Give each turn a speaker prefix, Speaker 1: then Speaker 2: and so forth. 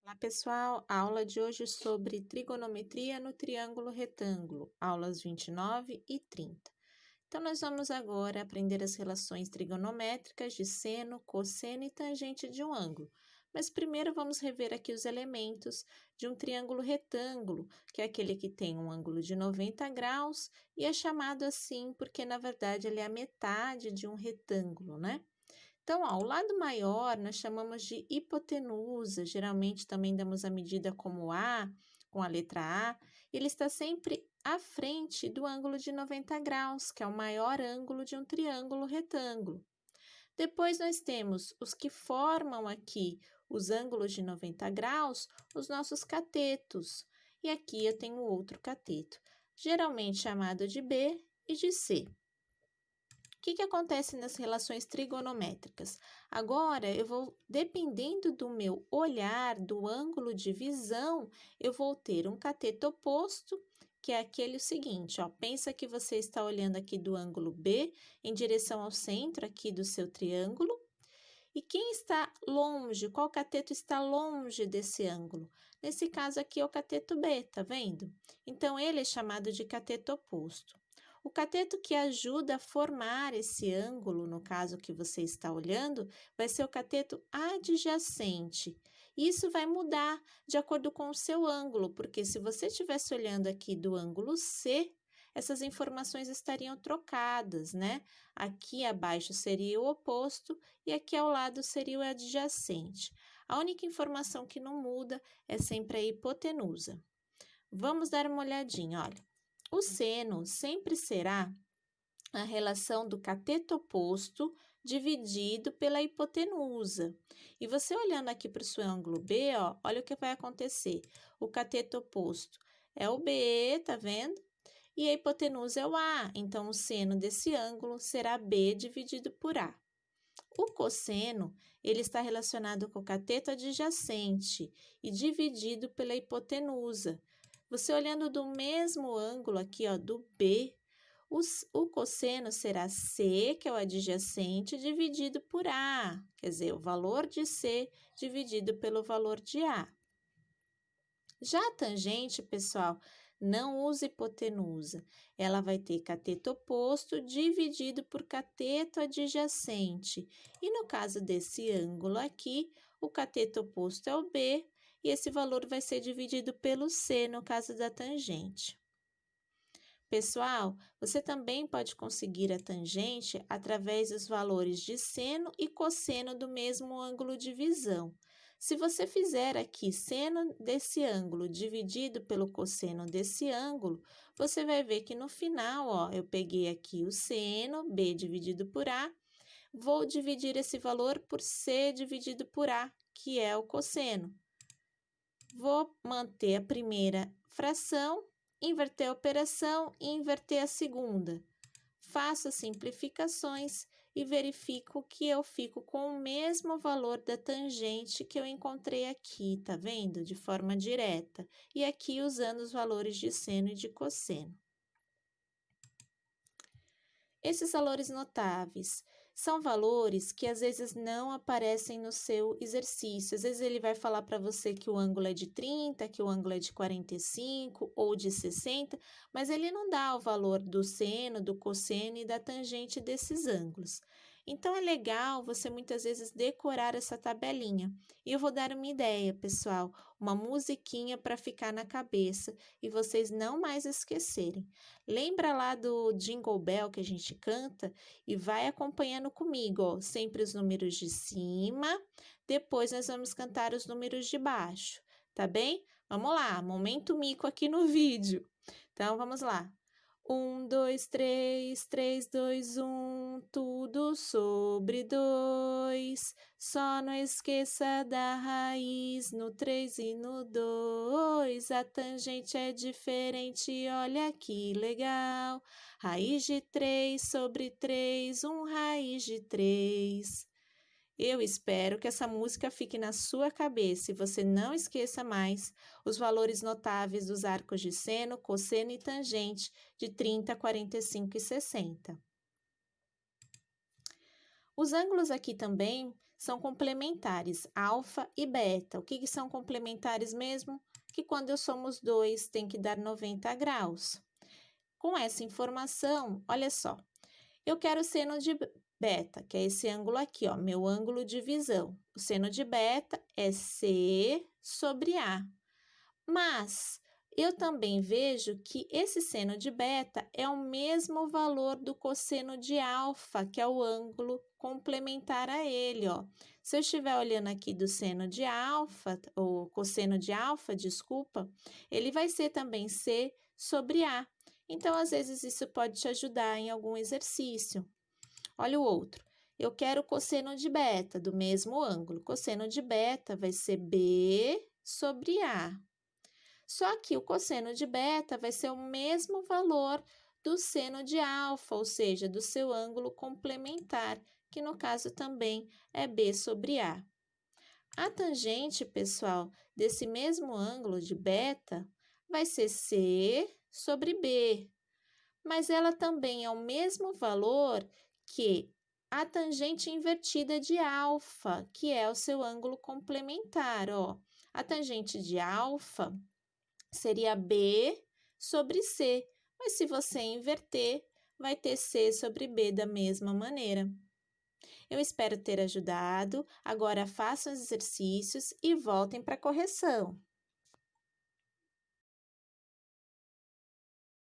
Speaker 1: Olá, pessoal! A aula de hoje é sobre trigonometria no triângulo retângulo, aulas 29 e 30. Então, nós vamos agora aprender as relações trigonométricas de seno, cosseno e tangente de um ângulo. Mas primeiro vamos rever aqui os elementos de um triângulo retângulo, que é aquele que tem um ângulo de 90 graus e é chamado assim porque, na verdade, ele é a metade de um retângulo, né? Então, ó, o lado maior nós chamamos de hipotenusa, geralmente também damos a medida como A, com a letra A, ele está sempre à frente do ângulo de 90 graus, que é o maior ângulo de um triângulo retângulo. Depois nós temos os que formam aqui os ângulos de 90 graus, os nossos catetos. E aqui eu tenho outro cateto, geralmente chamado de B e de C. O que acontece nas relações trigonométricas? Agora, eu vou, dependendo do meu olhar, do ângulo de visão, eu vou ter um cateto oposto, que é aquele seguinte, ó, pensa que você está olhando aqui do ângulo B, em direção ao centro aqui do seu triângulo, e quem está longe, qual cateto está longe desse ângulo? Nesse caso aqui é o cateto B, tá vendo? Então, ele é chamado de cateto oposto. O cateto que ajuda a formar esse ângulo, no caso que você está olhando, vai ser o cateto adjacente. Isso vai mudar de acordo com o seu ângulo, porque se você estivesse olhando aqui do ângulo C, essas informações estariam trocadas, né? Aqui abaixo seria o oposto e aqui ao lado seria o adjacente. A única informação que não muda é sempre a hipotenusa. Vamos dar uma olhadinha, olha. O seno sempre será a relação do cateto oposto dividido pela hipotenusa. E você olhando aqui para o seu ângulo B, ó, olha o que vai acontecer. O cateto oposto é o B, tá vendo? E a hipotenusa é o A, então o seno desse ângulo será B dividido por A. O cosseno, ele está relacionado com o cateto adjacente e dividido pela hipotenusa. Você olhando do mesmo ângulo aqui, ó, do B, o cosseno será C, que é o adjacente, dividido por A, quer dizer, o valor de C dividido pelo valor de A. Já a tangente, pessoal, não usa hipotenusa. Ela vai ter cateto oposto dividido por cateto adjacente. E no caso desse ângulo aqui, o cateto oposto é o B e esse valor vai ser dividido pelo C no caso da tangente. Pessoal, você também pode conseguir a tangente através dos valores de seno e cosseno do mesmo ângulo de visão. Se você fizer aqui seno desse ângulo dividido pelo cosseno desse ângulo, você vai ver que no final, ó, eu peguei aqui o seno, B dividido por A, vou dividir esse valor por C dividido por A, que é o cosseno. Vou manter a primeira fração, inverter a operação e inverter a segunda. Faço as simplificações e verifico que eu fico com o mesmo valor da tangente que eu encontrei aqui, tá vendo? De forma direta. E aqui usando os valores de seno e de cosseno. Esses valores notáveis são valores que às vezes não aparecem no seu exercício. Às vezes ele vai falar para você que o ângulo é de 30, que o ângulo é de 45 ou de 60, mas ele não dá o valor do seno, do cosseno e da tangente desses ângulos. Então é legal você muitas vezes decorar essa tabelinha. E eu vou dar uma ideia, pessoal, uma musiquinha para ficar na cabeça e vocês não mais esquecerem. Lembra lá do Jingle Bell que a gente canta e vai acompanhando comigo, ó, sempre os números de cima, depois nós vamos cantar os números de baixo, tá bem? Vamos lá, momento mico aqui no vídeo. Então, vamos lá. 1, 2, 3, 3, 2, 1, tudo sobre 2. Só não esqueça da raiz no 3 e no 2. A tangente é diferente, olha que legal. Raiz de 3 sobre 3, raiz de 3. Eu espero que essa música fique na sua cabeça e você não esqueça mais os valores notáveis dos arcos de seno, cosseno e tangente de 30, 45 e 60. Os ângulos aqui também são complementares, alfa e beta. O que são complementares mesmo? Que quando eu somos 2, tem que dar 90 graus. Com essa informação, olha só, eu quero o seno de beta, que é esse ângulo aqui, ó, meu ângulo de visão. O seno de beta é C sobre A. Mas eu também vejo que esse seno de beta é o mesmo valor do cosseno de alfa, que é o ângulo complementar a ele, ó. Se eu estiver olhando aqui do seno de alfa, ou cosseno de alfa, desculpa, ele vai ser também C sobre A. Então, às vezes, isso pode te ajudar em algum exercício. Olha o outro. Eu quero o cosseno de beta, do mesmo ângulo. Cosseno de beta vai ser B sobre A. Só que o cosseno de beta vai ser o mesmo valor do seno de alfa, ou seja, do seu ângulo complementar, que no caso também é B sobre A. A tangente, pessoal, desse mesmo ângulo de beta vai ser C sobre B, mas ela também é o mesmo valor que a tangente invertida de alfa, que é o seu ângulo complementar, ó. A tangente de alfa seria B sobre C, mas se você inverter, vai ter C sobre B da mesma maneira. Eu espero ter ajudado. Agora façam os exercícios e voltem para a correção.